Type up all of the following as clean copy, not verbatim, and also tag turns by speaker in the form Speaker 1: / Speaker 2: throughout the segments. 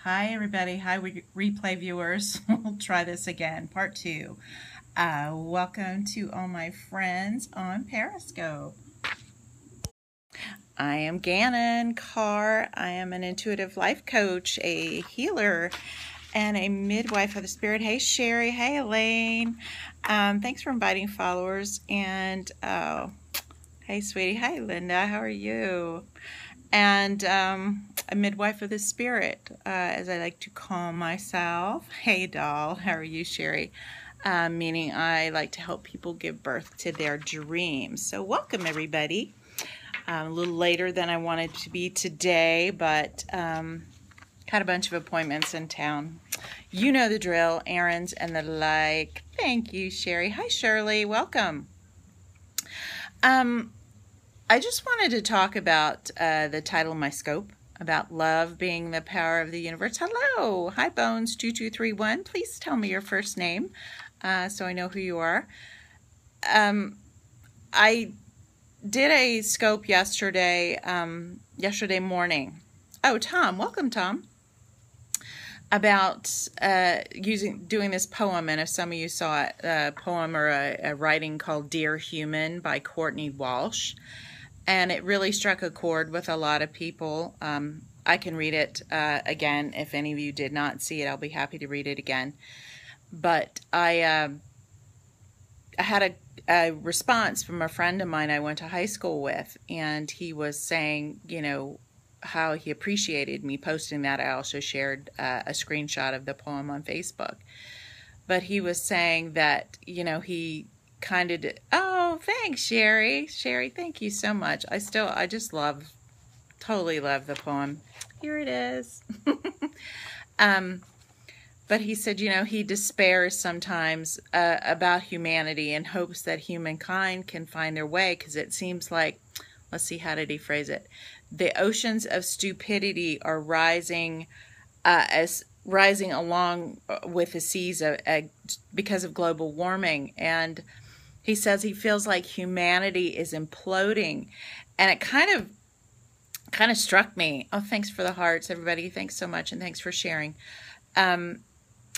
Speaker 1: Hi, everybody. Hi, replay viewers. We'll try this again, part two. Welcome to all my friends on Periscope. I am Gannon Carr. I am an intuitive life coach, a healer, and a midwife of the spirit. Hey, Sherry. Hey, Elaine. Thanks for inviting followers. And hey, sweetie. Hi, Linda. How are you? And a midwife of the spirit, as I like to call myself. Hey, doll. How are you, Sherry? Meaning I like to help people give birth to their dreams. So welcome, everybody. A little later than I wanted to be today, but had a bunch of appointments in town. You know the drill, errands and the like. Thank you, Sherry. Hi, Shirley. Welcome. I just wanted to talk about the title of my scope, about love being the power of the universe. Hello. Hi, Bones2231. Please tell me your first name so I know who you are. I did a scope yesterday morning. Oh, Tom. Welcome, Tom. About doing this poem, and if some of you saw it, a poem or a writing called Dear Human by Courtney Walsh. And it really struck a chord with a lot of people. I can read it again. If any of you did not see it, I'll be happy to read it again. But I had a response from a friend of mine I went to high school with, and he was saying, you know, how he appreciated me posting that. I also shared a screenshot of the poem on Facebook. But he was saying that, you know, he kind of did. Oh, thanks, Sherry. Sherry, thank you so much. I just totally love the poem. Here it is. But he said, you know, he despairs sometimes about humanity and hopes that humankind can find their way, because it seems like, let's see, how did he phrase it? The oceans of stupidity are rising along with the seas because of global warming. And he says he feels like humanity is imploding. And it kind of struck me. Oh, thanks for the hearts, everybody. Thanks so much, and thanks for sharing. And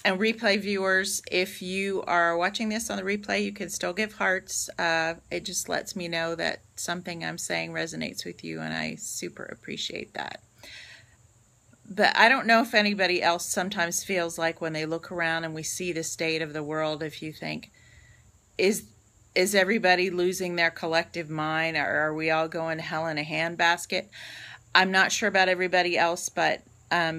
Speaker 1: replay viewers, if you are watching this on the replay, you can still give hearts. It just lets me know that something I'm saying resonates with you, and I super appreciate that. But I don't know if anybody else sometimes feels like when they look around and we see the state of the world, if you think, is everybody losing their collective mind, or are we all going to hell in a handbasket? I'm not sure about everybody else, but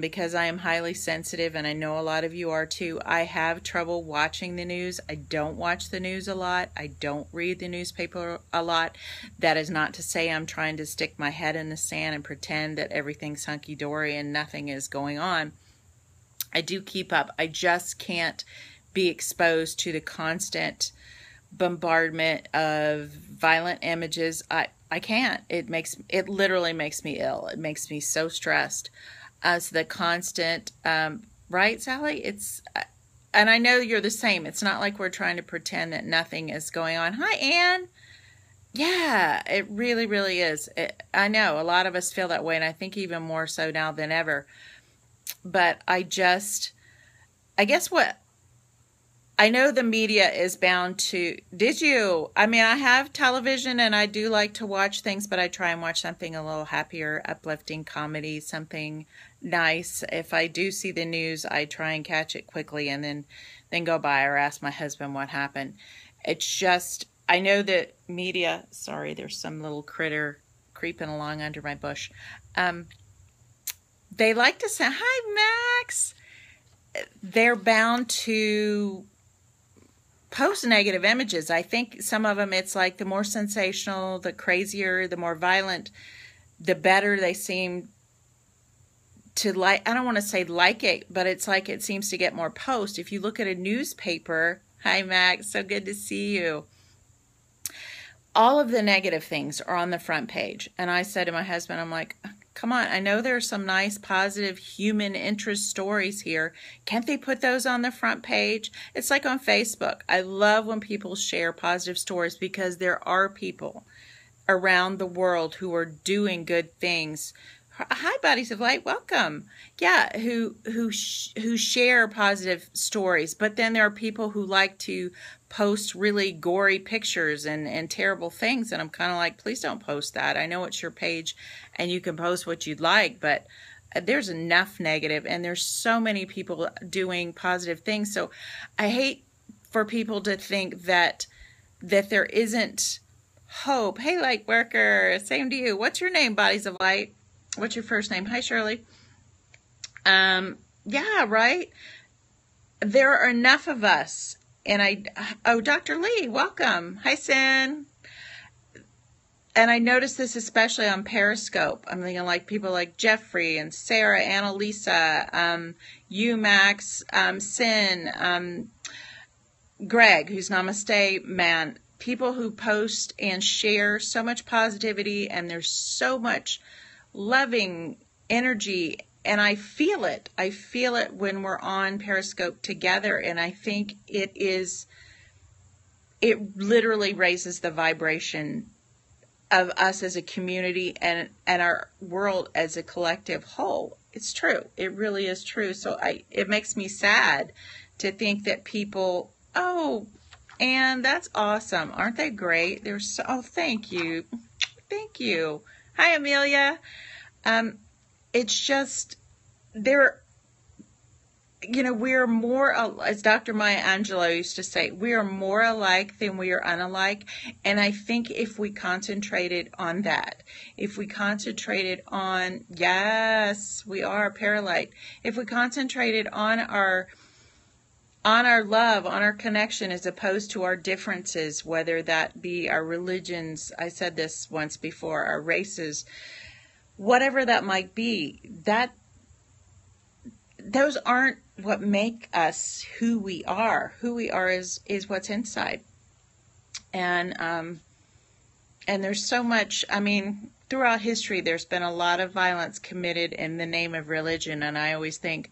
Speaker 1: because I am highly sensitive, and I know a lot of you are too, I have trouble watching the news. I don't watch the news a lot. I don't read the newspaper a lot. That is not to say I'm trying to stick my head in the sand and pretend that everything's hunky-dory and nothing is going on. I do keep up. I just can't be exposed to the constant bombardment of violent images. I can't. It literally makes me ill. It makes me so stressed. As the constant, right, Sally? And I know you're the same. It's not like we're trying to pretend that nothing is going on. Hi, Anne. Yeah, it really, really is. I know a lot of us feel that way, and I think even more so now than ever. But I guess I know the media is bound to. I mean, I have television and I do like to watch things, but I try and watch something a little happier, uplifting comedy, something nice. If I do see the news, I try and catch it quickly and then go by or ask my husband what happened. It's just, I know that media, sorry, there's some little critter creeping along under my bush. They like to say, hi, Max. They're bound to post negative images. I think some of them, it's like the more sensational, the crazier, the more violent, the better they seem to like. I don't want to say like it, but it's like it seems to get more posts. If you look at a newspaper, hi Max, so good to see you. All of the negative things are on the front page. And I said to my husband, I'm like, come on, I know there are some nice, positive human interest stories here. Can't they put those on the front page? It's like on Facebook. I love when people share positive stories, because there are people around the world who are doing good things, Hi, Bodies of Light. Welcome. Yeah, who share positive stories, but then there are people who like to post really gory pictures and terrible things, and I'm kind of like, please don't post that. I know it's your page, and you can post what you'd like, but there's enough negative, and there's so many people doing positive things. So I hate for people to think that there isn't hope. Hey, light worker, same to you. What's your name, Bodies of Light? What's your first name? Hi, Shirley. Yeah, right. There are enough of us. And Dr. Lee, welcome. Hi, Sin. And I noticed this especially on Periscope. I'm thinking like people like Jeffrey and Sarah, Annalisa, you, Max, Sin, Greg, who's Namaste Man. People who post and share so much positivity, and there's so much loving energy, and I feel it when we're on Periscope together, and I think it literally raises the vibration of us as a community and our world as a collective whole. It's true. It really is true. So it makes me sad to think that people, and that's awesome. Aren't they great? Thank you. Thank you. Hi, Amelia. It's just, we're more, as Dr. Maya Angelou used to say, we are more alike than we are unalike. And I think if we concentrated on that, if we concentrated on, yes, we are Paralight. If we concentrated on our love, on our connection, as opposed to our differences, whether that be our religions, I said this once before, our races, whatever that might be, those aren't what make us who we are. Who we are is what's inside. And there's so much, throughout history, there's been a lot of violence committed in the name of religion. And I always think,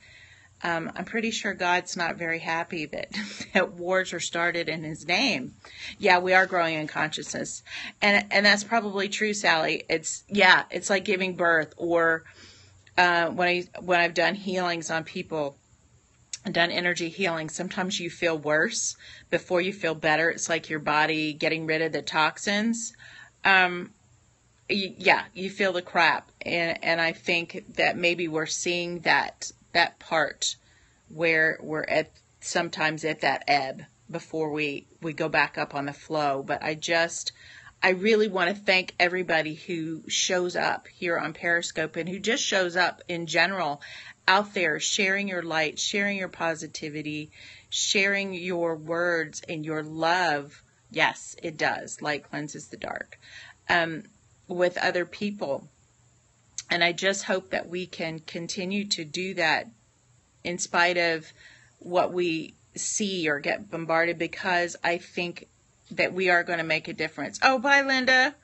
Speaker 1: I'm pretty sure God's not very happy that wars are started in his name. Yeah, we are growing in consciousness. And that's probably true, Sally. It's like giving birth, or when I've done healings on people, done energy healing, sometimes you feel worse before you feel better. It's like your body getting rid of the toxins. You feel the crap. And I think that maybe we're seeing that part where we're sometimes at that ebb before we go back up on the flow. But I really want to thank everybody who shows up here on Periscope, and who just shows up in general out there, sharing your light, sharing your positivity, sharing your words and your love. Yes, it does. Light cleanses the dark, with other people. And I just hope that we can continue to do that in spite of what we see or get bombarded, because I think that we are going to make a difference. Oh, bye, Linda.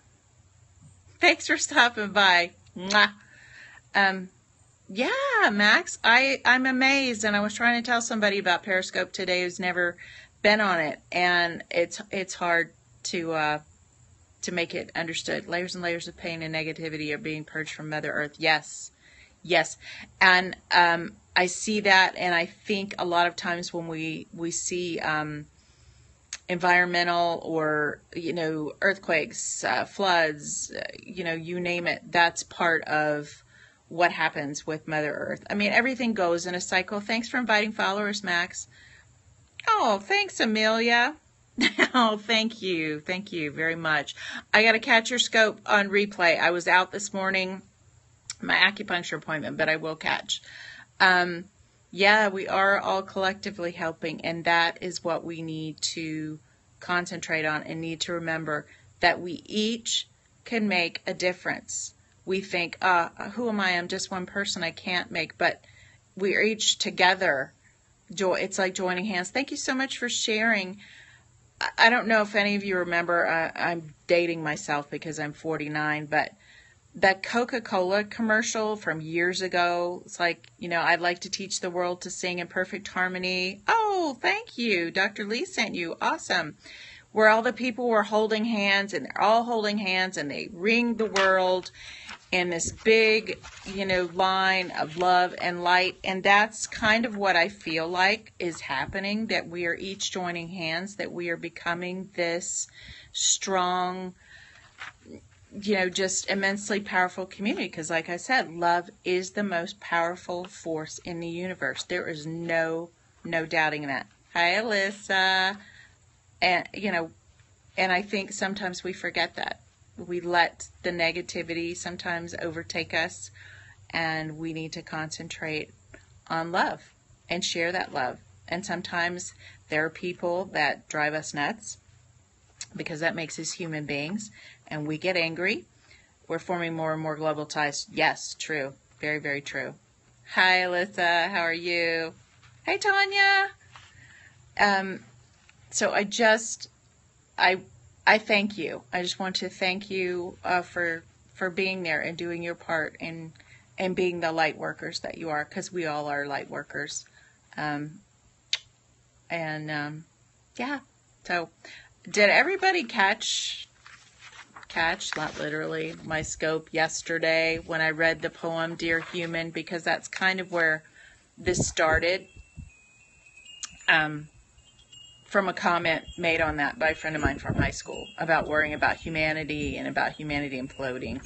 Speaker 1: Thanks for stopping by. Mwah. Yeah, Max, I'm amazed, and I was trying to tell somebody about Periscope today who's never been on it, and it's hard to make it understood. Layers and layers of pain and negativity are being purged from Mother Earth. Yes, and I see that, and I think a lot of times when we see environmental or earthquakes, floods, you name it, that's part of what happens with Mother Earth. Everything goes in a cycle. Thanks for inviting followers, Max. Oh, thanks, Amelia. Oh, thank you very much. I got to catch your scope on replay. I was out this morning, my acupuncture appointment, but I will catch. We are all collectively helping, and that is what we need to concentrate on, and need to remember that we each can make a difference. We think, who am I? I'm just one person. I can't make, but we're each together. It's like joining hands. Thank you so much for sharing. I don't know if any of you remember, I'm dating myself because I'm 49, but that Coca-Cola commercial from years ago, it's like, I'd like to teach the world to sing in perfect harmony. Oh, thank you. Dr. Lee sent you. Awesome. Where all the people were holding hands, and they're all holding hands, and they ring the world. in this big, line of love and light. And that's kind of what I feel like is happening, that we are each joining hands, that we are becoming this strong, just immensely powerful community. Because like I said, love is the most powerful force in the universe. There is no doubting that. Hi, Alyssa. And, and I think sometimes we forget that. We let the negativity sometimes overtake us, and we need to concentrate on love and share that love. And sometimes there are people that drive us nuts, because that makes us human beings, and we get angry. We're forming more and more global ties. Yes, true. Very, very true. Hi, Alyssa. How are you? Hey, Tanya. So I thank you. I just want to thank you for being there and doing your part and being the light workers that you are, because we all are light workers. Yeah. So did everybody catch, not literally, my scope yesterday when I read the poem Dear Human? Because that's kind of where this started. From a comment made on that by a friend of mine from high school about worrying about humanity and about humanity imploding.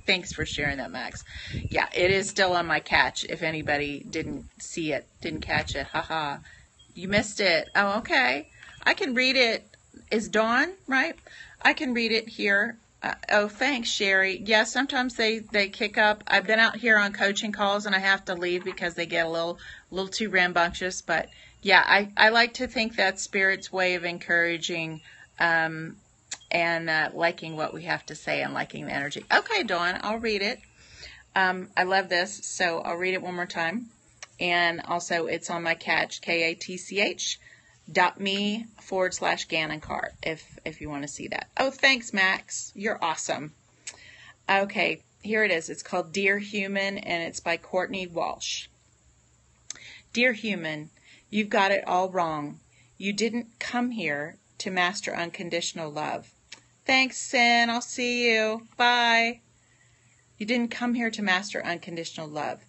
Speaker 1: Thanks for sharing that, Max. Yeah, it is still on my catch. If anybody didn't see it, didn't catch it, haha. You missed it. Oh, okay. I can read it. Is Dawn, right? I can read it here. Oh, thanks, Sherry. Yeah, sometimes they kick up. I've been out here on coaching calls and I have to leave because they get a little too rambunctious, but yeah, I like to think that's Spirit's way of encouraging and liking what we have to say and liking the energy. Okay, Dawn, I'll read it. I love this, so I'll read it one more time. And also, it's on my catch, katch.me/Gannon if you want to see that. Oh, thanks, Max. You're awesome. Okay, here it is. It's called Dear Human, and it's by Courtney Walsh. Dear Human, you've got it all wrong. You didn't come here to master unconditional love. Thanks, Sin. I'll see you. Bye. You didn't come here to master unconditional love.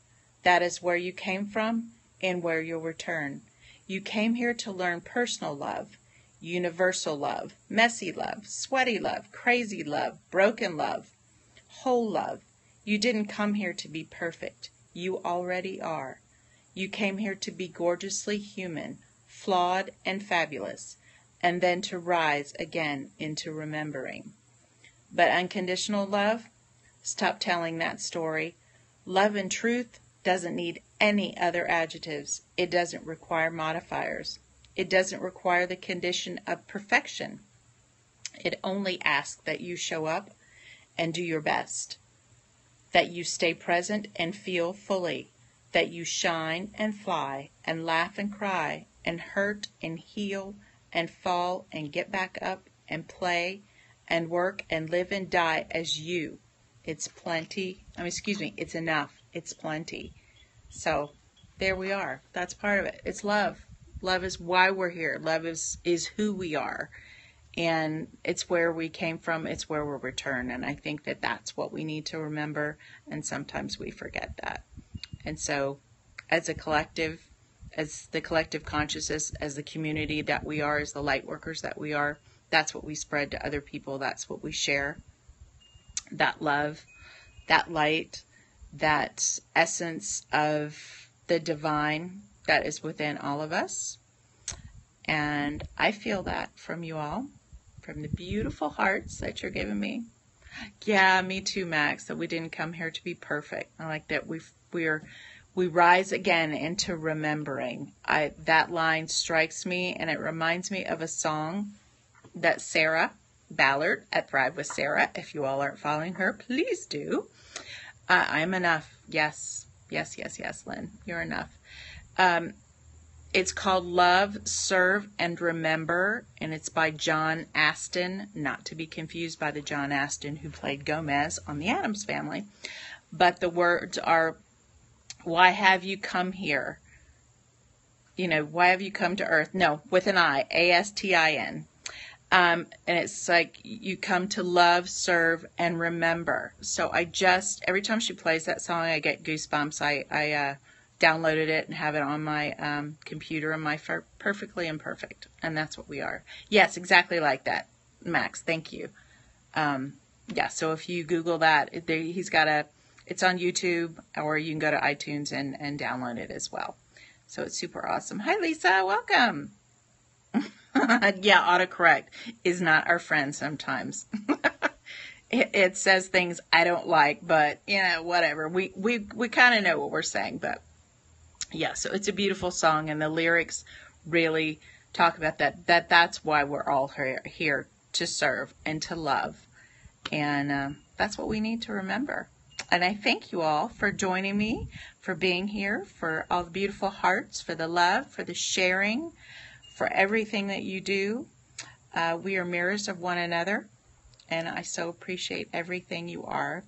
Speaker 1: That is where you came from and where you'll return. You came here to learn personal love, universal love, messy love, sweaty love, crazy love, broken love, whole love. You didn't come here to be perfect. You already are. You came here to be gorgeously human, flawed and fabulous, and then to rise again into remembering. But unconditional love? Stop telling that story. Love and truth doesn't need any other adjectives. It doesn't require modifiers. It doesn't require the condition of perfection. It only asks that you show up and do your best, that you stay present and feel fully, that you shine and fly and laugh and cry and hurt and heal and fall and get back up and play and work and live and die as you. It's plenty. It's enough. It's plenty. So there we are. That's part of it. It's love. Love is why we're here. Love is who we are. And it's where we came from. It's where we'll return. And I think that that's what we need to remember. And sometimes we forget that. And so as a collective, as the collective consciousness, as the community that we are, as the light workers that we are, that's what we spread to other people. That's what we share. That love, that light, that essence of the divine that is within all of us. And I feel that from you all, from the beautiful hearts that you're giving me. Yeah, me too, Max, that we didn't come here to be perfect. I like that we rise again into remembering. That line strikes me, and it reminds me of a song that Sarah Ballard at Thrive with Sarah, if you all aren't following her, please do. I'm enough. Yes, Lynn, you're enough. It's called Love, Serve, and Remember, and it's by John Astin, not to be confused by the John Astin who played Gomez on The Addams Family. But the words are, why have you come here? Why have you come to Earth? No, with an I, A-S-T-I-N. And it's like, you come to love, serve, and remember. So every time she plays that song, I get goosebumps. I downloaded it and have it on my computer, and my Perfectly Imperfect. And that's what we are. Yes, exactly like that, Max. Thank you. Yeah, so if you Google that, it's on YouTube, or you can go to iTunes and download it as well. So it's super awesome. Hi, Lisa. Welcome. Yeah, autocorrect is not our friend sometimes. It says things I don't like, but, whatever. We kind of know what we're saying, but yeah, so it's a beautiful song, and the lyrics really talk about that's why we're all here, to serve and to love. And that's what we need to remember. And I thank you all for joining me, for being here, for all the beautiful hearts, for the love, for the sharing, for everything that you do. We are mirrors of one another, and I so appreciate everything you are.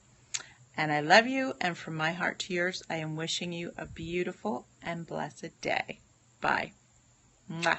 Speaker 1: And I love you, and from my heart to yours, I am wishing you a beautiful and blessed day. Bye. Mwah.